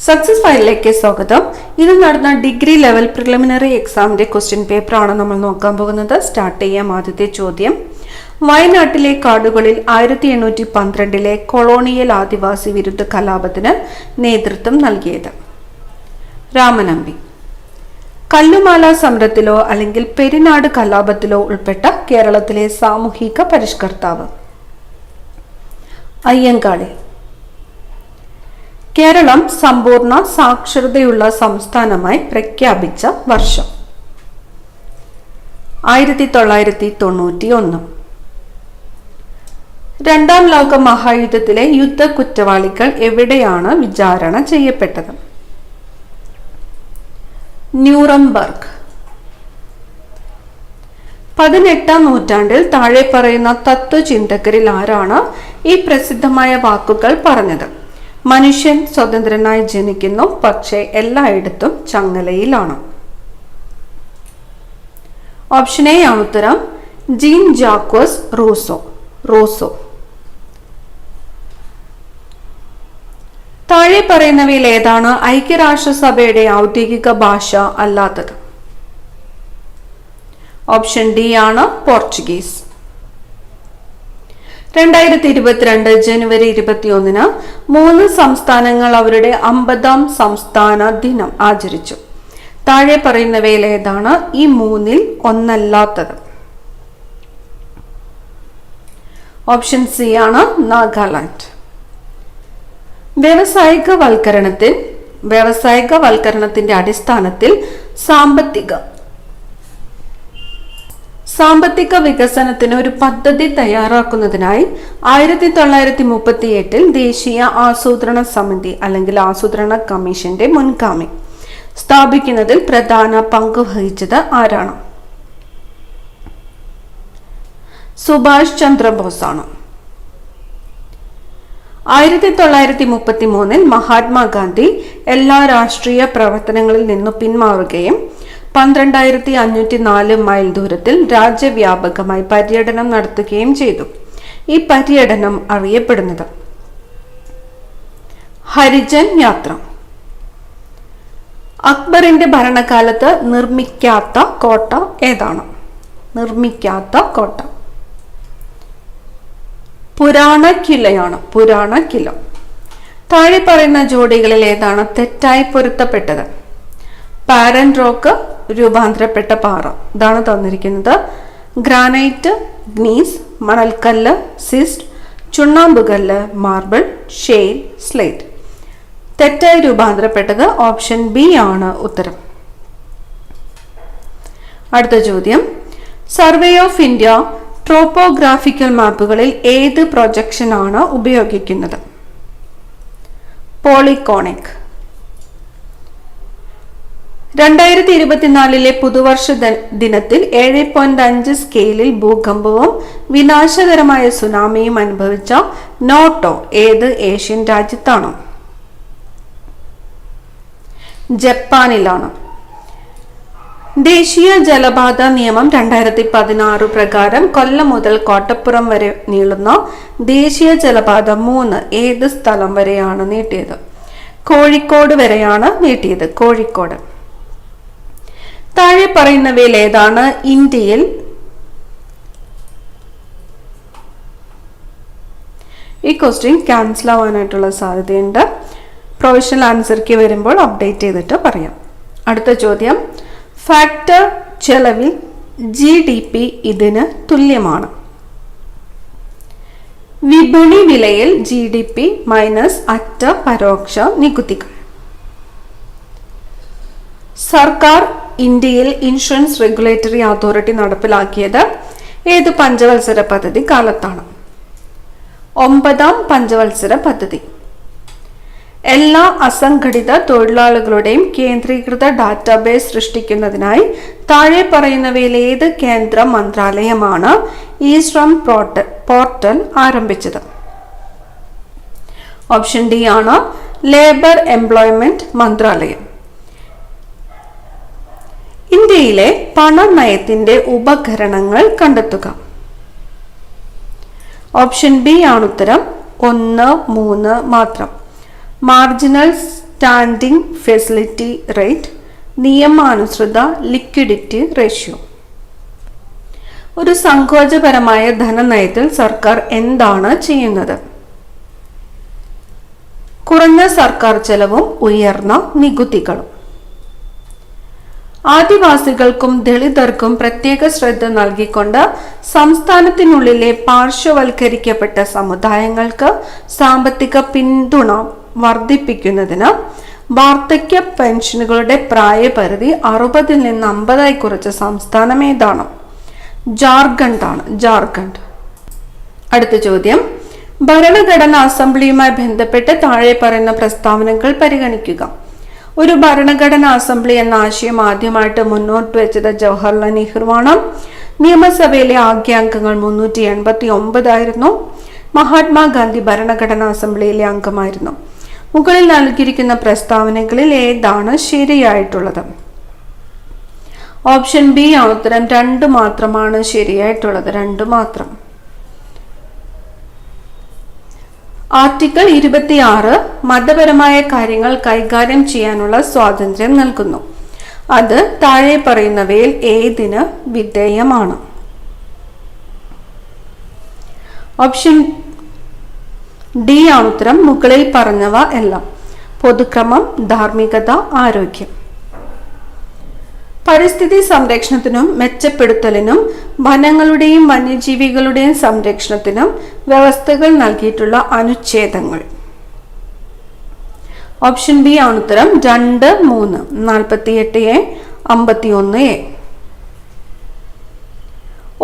Success ഫയലിലേക്ക് സ്വാഗതം. ഇത് നടന്ന ഡിഗ്രി ലെവൽ പ്രിലിമിനറി എക്സാമിന്റെ ക്വസ്റ്റ്യൻ പേപ്പർ ആണ് നമ്മൾ നോക്കാൻ പോകുന്നത്. സ്റ്റാർട്ട് ചെയ്യാം. ആദ്യത്തെ ചോദ്യം, വയനാട്ടിലെ കാടുകളിൽ 1812 കൊളോണിയൽ ആദിവാസി വിരുദ്ധ കലാപത്തിന് നേതൃത്വം നൽകിയത്? രാമനമ്പി. കല്ലുമാല സമരത്തിലോ അല്ലെങ്കിൽ പെരിനാട് കലാപത്തിലോ ഉൾപ്പെട്ട കേരളത്തിലെ സാമൂഹിക പരിഷ്കർത്താവ്? അയ്യങ്കാളി. കേരളം സമ്പൂർണ്ണ സാക്ഷരതയുള്ള സംസ്ഥാനമായി പ്രഖ്യാപിച്ച വർഷം? 1991. രണ്ടാം ലോക മഹായുദ്ധത്തിലെ യുദ്ധ കുറ്റവാളികൾ എവിടെയാണ് വിചാരണ ചെയ്യപ്പെട്ടത്? ന്യൂറംബർഗ്. 18ാം നൂറ്റാണ്ടിൽ താഴെ പറയുന്ന തത്വചിന്തകരിൽ ആരാണ് ഈ പ്രസിദ്ധമായ വാക്കുകൾ പറഞ്ഞത്? മനുഷ്യൻ സ്വതന്ത്രനായി ജനിക്കുന്നു, പക്ഷേ എല്ലായിടത്തും ചങ്ങലയിലാണ്. ഓപ്ഷൻ എ ആണ് ഉത്തരം. Jean Jacques Rousseau. താഴെ പറയുന്നവയിൽ ഏതാണ് ഐക്യരാഷ്ട്രസഭയുടെ ഔദ്യോഗിക ഭാഷ അല്ലാത്തത്? ഓപ്ഷൻ ഡി ആണ് പോർച്ചുഗീസ്. 2022 ജനുവരി 21 3 സംസ്ഥാനങ്ങൾ അവരുടെ 50ാം സംസ്ഥാന ദിനം ആചരിച്ചു. താഴെ പറയുന്നവയിൽ ഏതാണ് ഈ മൂന്നിൽ ഒന്നല്ലാത്തത്? ഓപ്ഷൻ സി ആണ് നാഗാലാൻഡ്. വ്യവസായികവൽക്കരണത്തിന്റെ അടിസ്ഥാനത്തിൽ സാമ്പത്തിക വികസനത്തിന് ഒരു പദ്ധതി തയ്യാറാക്കുന്നതിനായി 1938 ദേശീയ ആസൂത്രണ സമിതി അല്ലെങ്കിൽ ആസൂത്രണ കമ്മീഷന്റെ മുൻഗാമി സ്ഥാപിക്കുന്നതിൽ പ്രധാന പങ്ക് വഹിച്ചത് ആരാണ്? സുഭാഷ് ചന്ദ്രബോസ് ആണ്. 1933 മഹാത്മാഗാന്ധി എല്ലാ രാഷ്ട്രീയ പ്രവർത്തനങ്ങളിൽ നിന്നും പിന്മാറുകയും 12504 മൈൽ ദൂരത്തിൽ രാജ്യവ്യാപകമായി പര്യടനം നടത്തുകയും ചെയ്തു. ഈ പര്യടനം അറിയപ്പെടുന്നത് ഹരിജൻ യാത്ര. അക്ബറിന്റെ ഭരണകാലത്ത് നിർമ്മിക്കാത്ത കോട്ട ഏതാണ്? പുരാണ കില. താഴെ പറയുന്ന ജോഡികളിൽ ഏതാണ് തെറ്റായി പൊരുത്തപ്പെട്ടത്? പാരന്റ് റോക്ക്, രൂപാന്തരപ്പെട്ട പാറ. ഇതാണ് തന്നിരിക്കുന്നത്. Granite, ഗ്നീസ്, മണൽക്കല്ല്, cyst, ചുണ്ണാമ്പുകല്ല്, marble, ഷെയിൽ, slate. തെറ്റായി രൂപാന്തരപ്പെട്ടത് ഓപ്ഷൻ ബി ആണ് ഉത്തരം. അടുത്ത ചോദ്യം, സർവേ ഓഫ് ഇന്ത്യ ട്രോപ്പോഗ്രാഫിക്കൽ മാപ്പുകളിൽ ഏത് പ്രൊജക്ഷൻ ആണ് ഉപയോഗിക്കുന്നത്? പോളികോണിക്. 2024 പുതുവർഷ ദിനത്തിൽ 7.5 സ്കെയിലിൽ ഭൂകമ്പവും വിനാശകരമായ സുനാമിയും അനുഭവിച്ച നോട്ടോ ഏത് ഏഷ്യൻ രാജ്യത്താണ്? ജപ്പാനിലാണ്. ദേശീയ ജലപാത നിയമം 2016 പ്രകാരം കൊല്ലം മുതൽ കോട്ടപ്പുറം വരെ നീളുന്ന ദേശീയ ജലപാത 3 ഏത് സ്ഥലം വരെയാണ് നീട്ടിയത്? കോഴിക്കോട് വരെയാണ് നീട്ടിയത്. കോഴിക്കോട്. താഴെ പറയുന്നവയിൽ ഏതാണ് ഇന്ത്യയിൽ ഈ ക്വസ്റ്റ്യൻ ക്യാൻസൽ ആവാനായിട്ടുള്ള സാധ്യതയുണ്ട്. പ്രൊവിഷണൽ ആൻസർക്ക് വരുമ്പോൾ അപ്ഡേറ്റ് ചെയ്തിട്ട് പറയാം. അടുത്ത ചോദ്യം, ഫാക്ടർ ചെലവിൽ GDP ഇതിന് തുല്യമാണ്? വിപണി വിലയിൽ GDP മൈനസ് അറ്റ പരോക്ഷ നികുതികൾ. സർക്കാർ ഇന്ത്യയിൽ ഇൻഷുറൻസ് റെഗുലേറ്ററി അതോറിറ്റി നടപ്പിലാക്കിയത് ഏത് പഞ്ചവത്സര പദ്ധതി കാലത്താണ്? 9ാം പഞ്ചവത്സര പദ്ധതി. എല്ലാ അസംഘടിത തൊഴിലാളികളുടെയും കേന്ദ്രീകൃത ഡാറ്റാബേസ് സൃഷ്ടിക്കുന്നതിനായി താഴെ പറയുന്നവയിൽ ഏത് കേന്ദ്ര മന്ത്രാലയമാണ് ഈ ശ്രം പോർട്ടൽ ആരംഭിച്ചത്? ഓപ്ഷൻ ഡി ആണ് ലേബർ എംപ്ലോയ്മെന്റ് മന്ത്രാലയം. ഇന്ത്യയിലെ പണനയത്തിന്റെ ഉപകരണങ്ങൾ കണ്ടെത്തുക. ഓപ്ഷൻ ബി ആണ് ഉത്തരം. 1, 3 മാത്രം. മാർജിനൽ സ്റ്റാൻഡിംഗ് ഫെസിലിറ്റി റേറ്റ്, നിയമാനുസൃത ലിക്വിഡിറ്റി റേഷ്യോ. ഒരു സങ്കോചപരമായ ധനനയത്തിൽ സർക്കാർ എന്താണ് ചെയ്യുന്നത്? കുറഞ്ഞ സർക്കാർ ചെലവും ഉയർന്ന നികുതികളും. ആദിവാസികൾക്കും ദളിതർക്കും പ്രത്യേക ശ്രദ്ധ നൽകിക്കൊണ്ട് സംസ്ഥാനത്തിനുള്ളിലെ പാർശ്വവൽക്കരിക്കപ്പെട്ട സമുദായങ്ങൾക്ക് സാമ്പത്തിക പിന്തുണ വർദ്ധിപ്പിക്കുന്നതിന് വാർദ്ധക്യ പെൻഷനുകളുടെ പ്രായപരിധി 60 നിന്ന് 50 കുറച്ച സംസ്ഥാനം ഏതാണ്? ജാർഖണ്ഡ് ആണ്. ജാർഖണ്ഡ്. അടുത്ത ചോദ്യം, ഭരണഘടനാ അസംബ്ലിയുമായി ബന്ധപ്പെട്ട് താഴെ പറയുന്ന പ്രസ്താവനകൾ പരിഗണിക്കുക. ഒരു ഭരണഘടനാ അസംബ്ലി എന്ന ആശയം ആദ്യമായിട്ട് മുന്നോട്ട് വെച്ചത് ജവഹർലാൽ നെഹ്റുവാണ്. നിയമസഭയിലെ ആകെ അംഗങ്ങൾ 389 ആയിരുന്നു. മഹാത്മാഗാന്ധി ഭരണഘടനാ അസംബ്ലിയിലെ അംഗമായിരുന്നു. മുകളിൽ നൽകിയിരിക്കുന്ന പ്രസ്താവനകളിൽ ഏതാണ് ശരിയായിട്ടുള്ളത്? ഓപ്ഷൻ ബി ആണ് ഉത്തരം. 2 മാത്രമാണ് ശരിയായിട്ടുള്ളത്. 2 മാത്രം. ആർട്ടിക്കിൾ 26 മതപരമായ കാര്യങ്ങൾ കൈകാര്യം ചെയ്യാനുള്ള സ്വാതന്ത്ര്യം നൽകുന്നു. അത് താഴെ പറയുന്നവയിൽ ഏതിന് വിധേയമാണ്? ഓപ്ഷൻ ഡി ആണ് ഉത്തരം. മുകളിൽ പറഞ്ഞവ എല്ലാം. പൊതുക്രമം, ധാർമ്മികത, ആരോഗ്യം. പരിസ്ഥിതി സംരക്ഷണത്തിനും മെച്ചപ്പെടുത്തലിനും വനങ്ങളുടെയും വന്യജീവികളുടെയും സംരക്ഷണത്തിനും വ്യവസ്ഥകൾ നൽകിയിട്ടുള്ള അനുച്ഛേദങ്ങൾ. ഓപ്ഷൻ ബി ആണ് ഉത്തരം. 2, 3, 48A, 51A.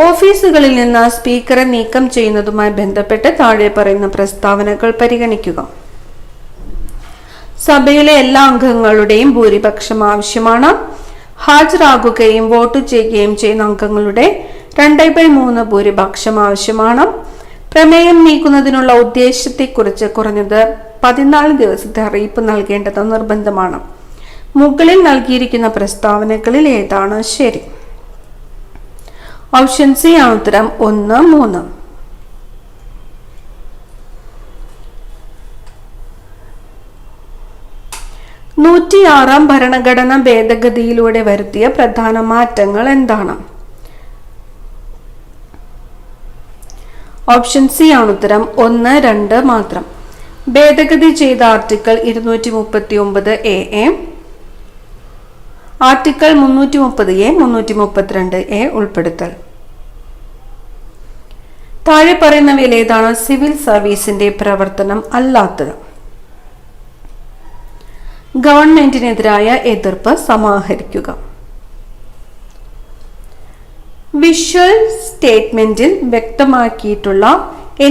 ഓഫീസുകളിൽ നിന്ന് സ്പീക്കറെ നീക്കം ചെയ്യുന്നതുമായി ബന്ധപ്പെട്ട് താഴെ പറയുന്ന പ്രസ്താവനകൾ പരിഗണിക്കുക. സഭയിലെ എല്ലാ അംഗങ്ങളുടെയും ഭൂരിപക്ഷം ആവശ്യമാണ്. ഹാജരാകുകയും വോട്ട് ചെയ്യുകയും ചെയ്യുന്ന അംഗങ്ങളുടെ 2/3 ഭൂരിപക്ഷം ആവശ്യമാണ്. പ്രമേയം നീക്കുന്നതിനുള്ള ഉദ്ദേശത്തെക്കുറിച്ച് കുറഞ്ഞത് 14 ദിവസത്തെ അറിയിപ്പ് നൽകേണ്ടത് നിർബന്ധമാണ്. മുകളിൽ നൽകിയിരിക്കുന്ന പ്രസ്താവനകളിൽ ഏതാണ് ശരി? ഓപ്ഷൻ സി ആണ് ഉത്തരം. 1, 3. ാം ഭരണഘടന ഭേദഗതിയിലൂടെ വരുത്തിയ പ്രധാന മാറ്റങ്ങൾ എന്താണ്? ഓപ്ഷൻ സി ആണ് ഉത്തരം. 1, 2 മാത്രം. ഭേദഗതി ചെയ്ത article 239A, article 330A, 332A ഉൾപ്പെടുത്തൽ. താഴെ പറയുന്നവയിൽ ഏതാണ് സിവിൽ സർവീസിന്റെ പ്രവർത്തനം അല്ലാത്തത്? ഗവൺമെന്റിനെതിരായ എതിർപ്പ് സമാഹരിക്കുക. വിഷ്വൽ സ്റ്റേറ്റ്മെന്റിൽ വ്യക്തമാക്കിയിട്ടുള്ള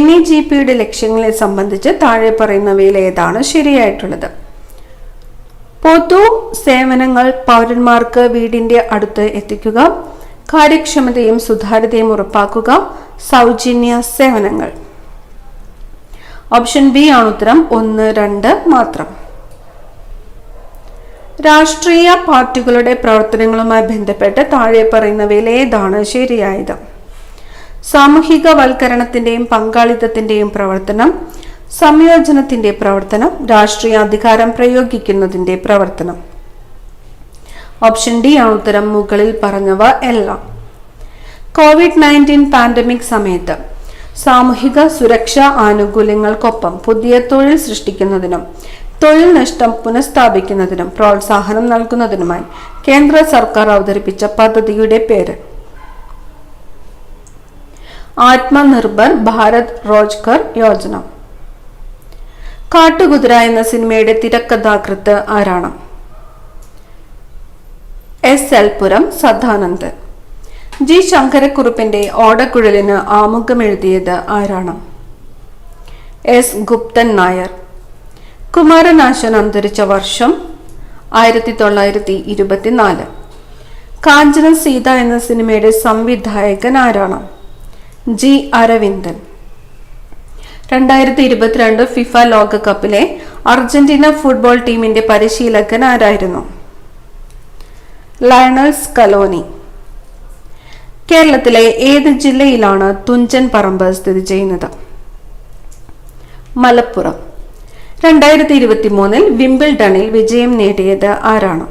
NEGPയുടെ ലക്ഷ്യങ്ങളെ സംബന്ധിച്ച് താഴെ പറയുന്നവയിൽ ഏതാണ് ശരിയായിട്ടുള്ളത്? പൊതു സേവനങ്ങൾ പൗരന്മാർക്ക് വീടിന്റെ അടുത്ത് എത്തിക്കുക, കാര്യക്ഷമതയും സുതാര്യതയും ഉറപ്പാക്കുക, സൗജന്യ സേവനങ്ങൾ. ഓപ്ഷൻ ബി ആണ് ഉത്തരം. 1, 2 മാത്രം. രാഷ്ട്രീയ പാർട്ടികളുടെ പ്രവർത്തനങ്ങളുമായി ബന്ധപ്പെട്ട് താഴെ പറയുന്നവയിൽ ഏതാണ് ശരിയായത്? സാമൂഹികവൽക്കരണത്തിന്റെയും പങ്കാളിത്തത്തിന്റെയും പ്രവർത്തനം, സംയോജനത്തിന്റെ പ്രവർത്തനം, രാഷ്ട്രീയ അധികാരം പ്രയോഗിക്കുന്നതിന്റെ പ്രവർത്തനം. ഓപ്ഷൻ ഡി ആണ് ഉത്തരം. മുകളിൽ പറഞ്ഞവ എല്ലാം. COVID-19 പാൻഡമിക് സമയത്ത് സാമൂഹിക സുരക്ഷാ ആനുകൂല്യങ്ങൾക്കൊപ്പം പുതിയ തൊഴിൽ സൃഷ്ടിക്കുന്നതിനും തൊഴിൽ നഷ്ടം പുനഃസ്ഥാപിക്കുന്നതിനും പ്രോത്സാഹനം നൽകുന്നതിനുമായി കേന്ദ്ര സർക്കാർ അവതരിപ്പിച്ച പദ്ധതിയുടെ പേര്? ആത്മനിർഭർ ഭാരത് റോജ്ഗർ യോജന. കാട്ടുകുതിര എന്ന സിനിമയുടെ തിരക്കഥാകൃത്ത് ആരാണ്? SL പുരം സദാനന്ദൻ. G. ശങ്കരക്കുറുപ്പിന്റെ ഓടക്കുഴലിന് ആമുഖം എഴുതിയത് ആരാണ്? S. ഗുപ്തൻ നായർ. കുമാരനാശൻ അന്തരിച്ച വർഷം 1924. കാഞ്ചന സീത എന്ന സിനിമയുടെ സംവിധായകൻ ആരാണ്? G. അരവിന്ദൻ. 2022 ഫിഫ ലോകകപ്പിലെ അർജന്റീന ഫുട്ബോൾ ടീമിന്റെ പരിശീലകൻ ആരായിരുന്നു? Lionel Scaloni. കേരളത്തിലെ ഏത് ജില്ലയിലാണ് തുഞ്ചൻ പറമ്പ് സ്ഥിതി ചെയ്യുന്നത്? മലപ്പുറം. 2023 വിംബിൾഡണിൽ വിജയം നേടിയത് ആരാണ്?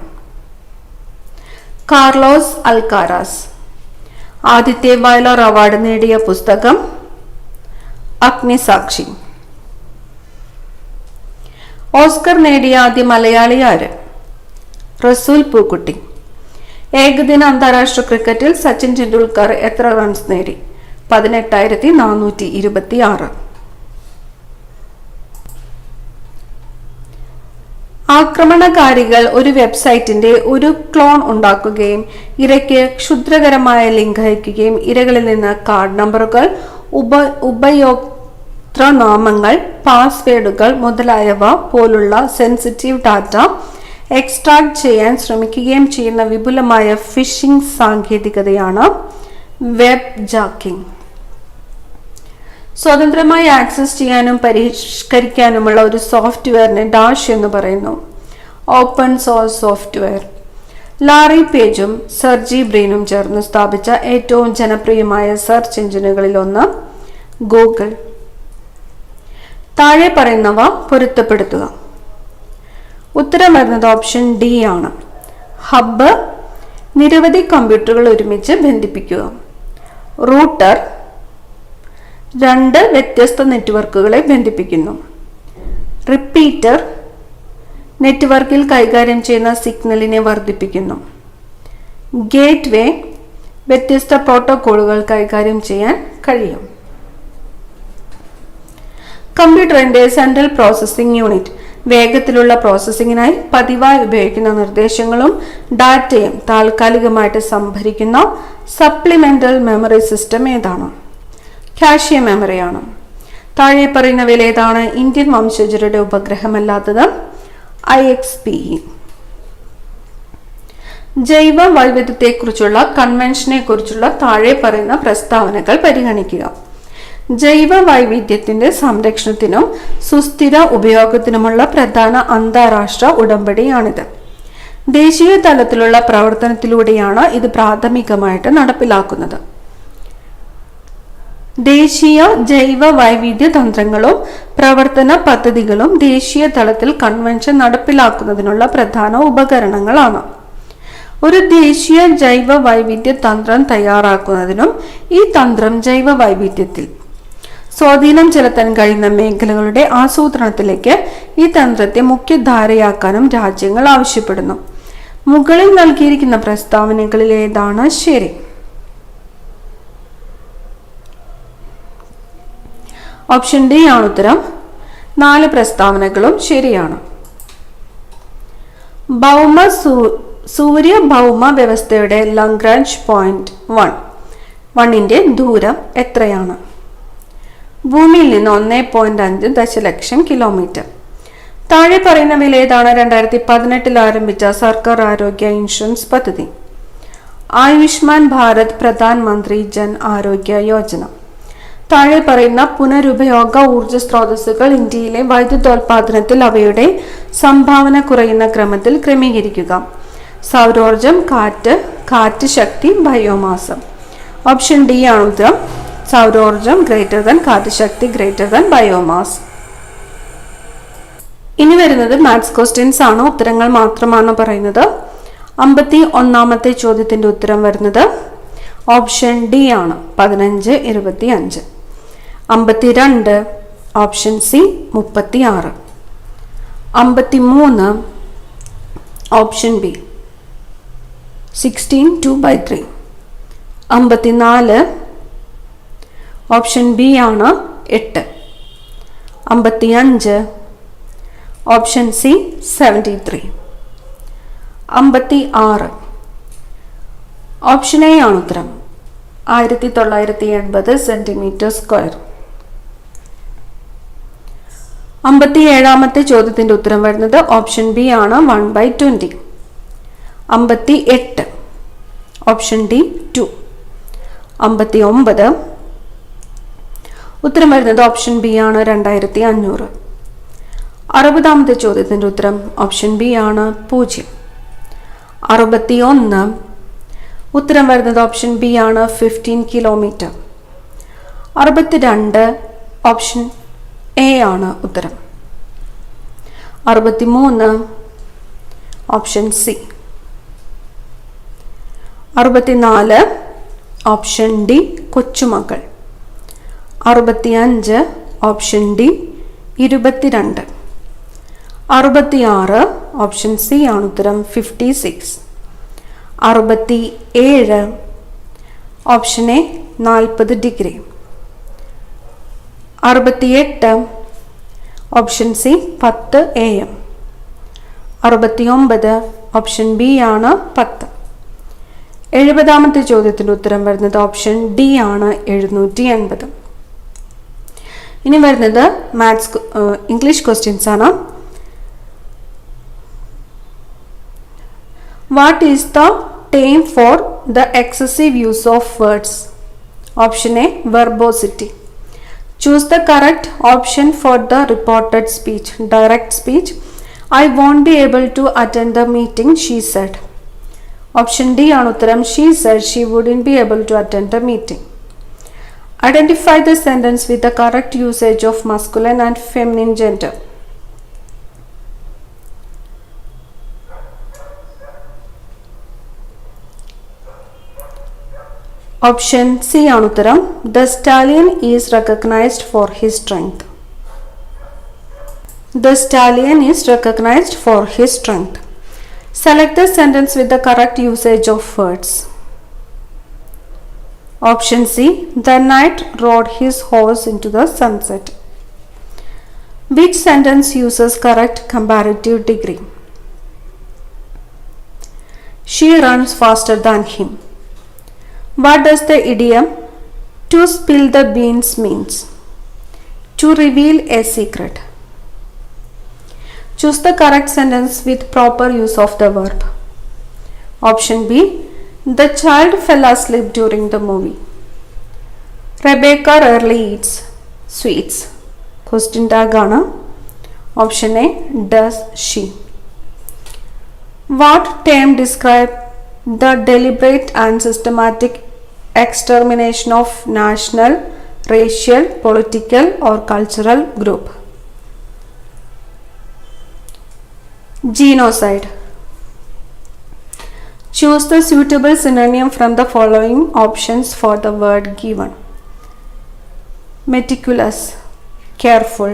കാർലോസ് അൽക്കാരാസ്. ആദ്യത്തെ വയലാർ അവാർഡ് നേടിയ പുസ്തകം അഗ്നിസാക്ഷി. ഓസ്കർ നേടിയ ആദ്യ മലയാളി ആര്? റസൂൽ പൂക്കുട്ടി. ഏകദിന അന്താരാഷ്ട്ര ക്രിക്കറ്റിൽ സച്ചിൻ ടെണ്ടുൽക്കർ എത്ര റൺസ് നേടി? 18,426. ആക്രമണകാരികൾ ഒരു വെബ്സൈറ്റിന്റെ ഒരു ക്ലോൺ ഉണ്ടാക്കുകയും ഇരയ്ക്ക് ക്ഷുദ്രകരമായ ലിങ്ക് അയക്കുകയും ഇരകളിൽ നിന്ന് കാർഡ് നമ്പറുകൾ, ഉപയോക്തൃനാമങ്ങൾ, പാസ്വേഡുകൾ മുതലായവ പോലുള്ള സെൻസിറ്റീവ് ഡാറ്റ എക്സ്ട്രാക്ട് ചെയ്യാൻ ശ്രമിക്കുകയും ചെയ്യുന്ന വിപുലമായ ഫിഷിംഗ് സാങ്കേതികതയാണ് വെബ് ജാക്കിംഗ്. സ്വതന്ത്രമായി ആക്സസ് ചെയ്യാനും പരിഷ്കരിക്കാനുമുള്ള ഒരു സോഫ്റ്റ്വെയറിനെ ഡാഷ് എന്ന് പറയുന്നു. Open source software. ലാറി പേജും സെർജി ബ്രിനും ചേർന്ന് സ്ഥാപിച്ച ഏറ്റവും ജനപ്രിയമായ സെർച്ച് എഞ്ചിനുകളിൽ ഒന്ന് ഗൂഗിൾ. താഴെ പറയുന്നവ പൊരുത്തപ്പെടുത്തുക. ഉത്തരം വരുന്നത് ഓപ്ഷൻ ഡി ആണ്. ഹബ്ബ് നിരവധി കമ്പ്യൂട്ടറുകൾ ഒരുമിച്ച് ബന്ധിപ്പിക്കുക. റൂട്ടർ രണ്ട് വ്യത്യസ്ത നെറ്റ്വർക്കുകളെ ബന്ധിപ്പിക്കുന്നു. റിപ്പീറ്റർ നെറ്റ്വർക്കിൽ കൈകാര്യം ചെയ്യുന്ന സിഗ്നലിനെ വർദ്ധിപ്പിക്കുന്നു. ഗേറ്റ്വേ വ്യത്യസ്ത പ്രോട്ടോക്കോളുകൾ കൈകാര്യം ചെയ്യാൻ കഴിയും. കമ്പ്യൂട്ടറിന്റെ സെൻട്രൽ പ്രോസസ്സിംഗ് യൂണിറ്റ് വേഗത്തിലുള്ള പ്രോസസ്സിങ്ങിനായി പതിവായി ഉപയോഗിക്കുന്ന നിർദ്ദേശങ്ങളും ഡാറ്റയും താൽക്കാലികമായിട്ട് സംഭരിക്കുന്ന സപ്ലിമെന്റൽ മെമ്മറി സിസ്റ്റം ഏതാണ്? കാഷ്യ മെമ്മറിയാണ്. താഴെ പറയുന്നവയിൽ ഏതാണ് ഇന്ത്യൻ വംശജരുടെ ഉപഗ്രഹമല്ലാത്തത്? IXPE. ജൈവ വൈവിധ്യത്തെക്കുറിച്ചുള്ള കൺവെൻഷനെ കുറിച്ചുള്ള താഴെ പറയുന്ന പ്രസ്താവനകൾ പരിഗണിക്കുക. ജൈവ വൈവിധ്യത്തിന്റെ സംരക്ഷണത്തിനും സുസ്ഥിര ഉപയോഗത്തിനുമുള്ള പ്രധാന അന്താരാഷ്ട്ര ഉടമ്പടിയാണിത്. ദേശീയ തലത്തിലുള്ള പ്രവർത്തനത്തിലൂടെയാണ് ഇത് പ്രാഥമികമായിട്ട് നടപ്പിലാക്കുന്നത്. ദേശീയ ജൈവ വൈവിധ്യ തന്ത്രങ്ങളും പ്രവർത്തന പദ്ധതികളും ദേശീയ തലത്തിൽ കൺവെൻഷൻ നടപ്പിലാക്കുന്നതിനുള്ള പ്രധാന ഉപകരണങ്ങളാണ്. ഒരു ദേശീയ ജൈവ വൈവിധ്യ തന്ത്രം തയ്യാറാക്കുന്നതിനും ഈ തന്ത്രം ജൈവ വൈവിധ്യത്തിൽ സ്വാധീനം ചെലുത്താൻ കഴിയുന്ന മേഖലകളുടെ ആസൂത്രണത്തിലേക്ക് ഈ തന്ത്രത്തെ മുഖ്യധാരയാക്കാനും രാജ്യങ്ങൾ ആവശ്യപ്പെടുന്നു. മുകളിൽ നൽകിയിരിക്കുന്ന പ്രസ്താവനകളിൽ ഏതാണ് ശരി? ഓപ്ഷൻ ഡി ആണ് ഉത്തരം. 4 പ്രസ്താവനകളും ശരിയാണ്. സൂര്യ ഭൗമ വ്യവസ്ഥയുടെ ലഗ്രാഞ്ച് പോയിന്റ് 1ന്റെ ദൂരം എത്രയാണ്? ഭൂമിയിൽ നിന്ന് 1.5 ദശലക്ഷം കിലോമീറ്റർ. താഴെ പറയുന്നവയിൽ ഏതാണ് 2018 ആരംഭിച്ച സർക്കാർ ആരോഗ്യ ഇൻഷുറൻസ് പദ്ധതി? ആയുഷ്മാൻ ഭാരത് പ്രധാൻ മന്ത്രി ജൻ ആരോഗ്യ യോജന. താഴെ പറയുന്ന പുനരുപയോഗ ഊർജ സ്രോതസ്സുകൾ ഇന്ത്യയിലെ വൈദ്യുതോൽപാദനത്തിൽ അവയുടെ സംഭാവന കുറയുന്ന ക്രമത്തിൽ ക്രമീകരിക്കുക. സൗരോർജം, കാറ്റ് ശക്തി, ബയോമാസ്. ഓപ്ഷൻ ഡി ആണ് ഉത്തരം. സൗരോർജം ഗ്രേറ്റർ ദാൻ കാറ്റ് ശക്തി ഗ്രേറ്റർ ദാൻ ബയോമാസ്. ഇനി വരുന്നത് മാത്സ് ക്വസ്റ്റ്യൻസ് ആണ്. ഉത്തരങ്ങൾ മാത്രമാണ് പറയുന്നത്. 51ാമത്തെ ചോദ്യത്തിന്റെ ഉത്തരം വരുന്നത് ഓപ്ഷൻ ഡി ആണ്. 15, 25. 52 option C 36. 53 option B 16 2/3. 54 option B ആണ് 8. 55 ഓപ്ഷൻ സി 73. 56 ഓപ്ഷൻ എ ആണ് ഉത്തരം. 1980 സെന്റിമീറ്റർ സ്ക്വയർ. 57ാമത്തെ ചോദ്യത്തിന്റെ ഉത്തരം വരുന്നത് ഓപ്ഷൻ ബി ആണ് 1/20. 58 ഓപ്ഷൻ ഡി 2. 59 ഉത്തരം വരുന്നത് ഓപ്ഷൻ ബി ആണ് 2500. 60ാമത്തെ ചോദ്യത്തിന്റെ ഉത്തരം ഓപ്ഷൻ ബി ആണ് 0. 61 ഉത്തരം വരുന്നത് ഓപ്ഷൻ ബി ആണ് 15 കിലോമീറ്റർ. 62 ഓപ്ഷൻ എ ആണ് ഉത്തരം. 63 ഓപ്ഷൻ സി. 64 ഓപ്ഷൻ ഡി കൊച്ചുമക്കൾ. 65 ഓപ്ഷൻ ഡി 22. 66 ഓപ്ഷൻ സി ആണ് ഉത്തരം 56. 67 option A 40 degree. 68 option C 10 AM. 69 option B ആണ് 10. 70ാമത്തെ ചോദ്യത്തിൻ്റെ ഉത്തരം വരുന്നത് ഓപ്ഷൻ ഡി ആണ് 780. ഇനി വരുന്നത് മാത്സ് ഇംഗ്ലീഷ് ക്വസ്റ്റ്യൻസ് ആണ്. What is the term for the excessive use of words? Option A verbosity. Choose the correct option for the reported speech. Direct speech. I won't be able to attend the meeting, she said. Option D ആണ് ഉത്തരം. She said she wouldn't be able to attend the meeting. Identify the sentence with the correct usage of masculine and feminine gender. Option C ആണ് ഉത്തരം. The stallion is recognized for his strength. The stallion is recognized for his strength. Select the sentence with the correct usage of words. Option C. The knight rode his horse into the sunset. Which sentence uses correct comparative degree? She runs faster than him. What does the idiom "to spill the beans" means? To reveal a secret. Choose the correct sentence with proper use of the verb. Option B. The child fell asleep during the movie. Rebecca rarely eats sweets. Question tag ആണ്. Option A. Does she? What term describe the deliberate and systematic extermination of national, racial, political or cultural group? Genocide. Choose the suitable synonym from the following options for the word given. Meticulous, careful.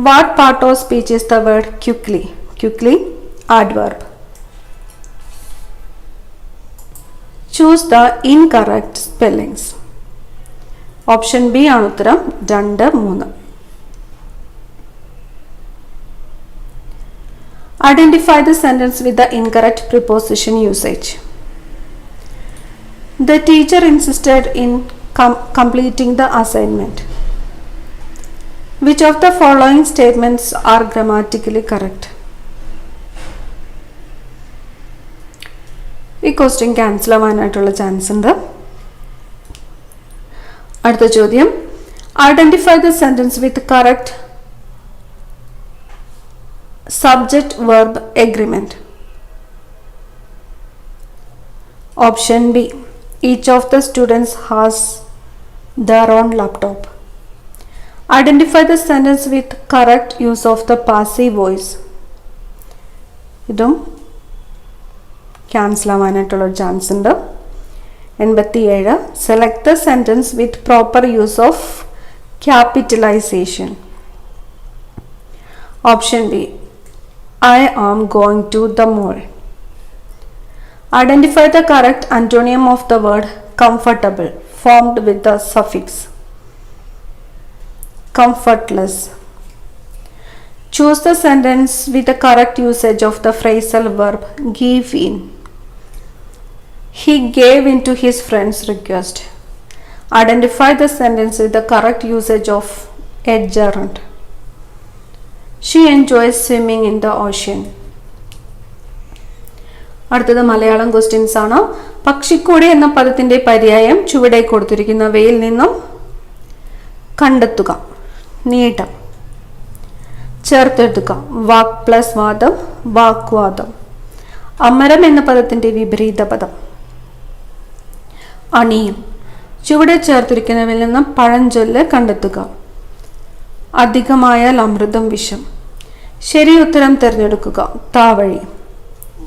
What part of speech is the word quickly? Quickly, adverb. Choose the incorrect spellings. Option B ആണ് ഉത്തരം. 2, 3. Identify the sentence with the incorrect preposition usage. The teacher insisted in completing the assignment. Which of the following statements are grammatically correct? ഈ question cancel ആവാനായിട്ടുള്ള chance ഉണ്ട്. അടുത്ത ചോദ്യം. Identify the sentence with correct subject verb agreement. Option B. Each of the students has their own laptop. Identify the sentence with correct use of the passive voice. ഇതും cancel ആവാനായിട്ടുള്ള chance ഉണ്ട്. 87. Select the sentence with proper use of capitalisation. Option B. I am going to the mall. Identify the correct antonym of the word comfortable formed with the suffix comfortless. Choose the sentence with the correct usage of the phrasal verb give in. He gave in to his friend's request. Identify the sentence with the correct usage of adjourned. She enjoys swimming in the ocean. അടുത്തത് Malayalam questions ആണ്. പക്ഷിക്കൂട് എന്ന പദത്തിന്റെ പര്യായം ചുവടെ കൊടുത്തിരിക്കുന്നവയിൽ നിന്നും കണ്ടെത്തുക. നീട്ടം. ചേർത്തെടുക്കുക. വാക് plus വാദം, വാക്വാദം. അമരം എന്ന പദത്തിന്റെ വിപരീത പദം അണിയും. ചുവടെ ചേർത്തിരിക്കുന്നവയിൽ നിന്നും പഴഞ്ചൊല്ല് കണ്ടെത്തുക. അധികമായാൽ അമൃതം വിഷം. ശരി ഉത്തരം തിരഞ്ഞെടുക്കുക. താവഴി.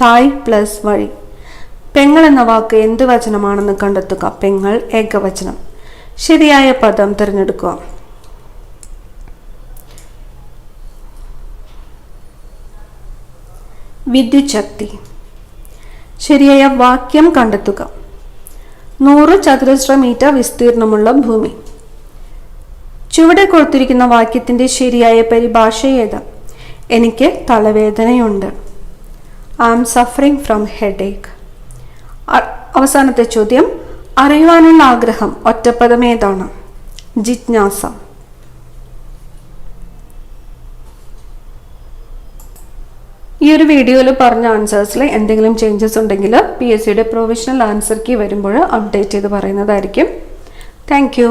തായ് പ്ലസ് വഴി. പെങ്ങൾ എന്ന വാക്ക് എന്ത് വചനമാണെന്ന് കണ്ടെത്തുക. പെങ്ങൾ ഏകവചനം. ശരിയായ പദം തിരഞ്ഞെടുക്കുക. വിദ്യുത് ശക്തി. ശരിയായ വാക്യം കണ്ടെത്തുക. 100 ചതുരശ്ര മീറ്റർ വിസ്തീർണമുള്ള ഭൂമി. ചുവടെ കൊടുത്തിരിക്കുന്ന വാക്യത്തിന്റെ ശരിയായ പരിഭാഷ ഏത്? എനിക്ക് തലവേദനയുണ്ട്. I am suffering from headache. അവസാനത്തെ ചോദ്യം, അറിയുവാനുള്ള ആഗ്രഹം ഒറ്റപ്പദം ഏതാണ്? ജിജ്ഞാസ. ഈ ഒരു വീഡിയോയിൽ പറഞ്ഞ ആൻസേഴ്സിൽ എന്തെങ്കിലും ചേഞ്ചസ് ഉണ്ടെങ്കിൽ PSCയുടെ പ്രൊവിഷണൽ ആൻസർ കീ വരുമ്പോൾ അപ്ഡേറ്റ് ചെയ്ത് പറയുന്നതായിരിക്കും. താങ്ക്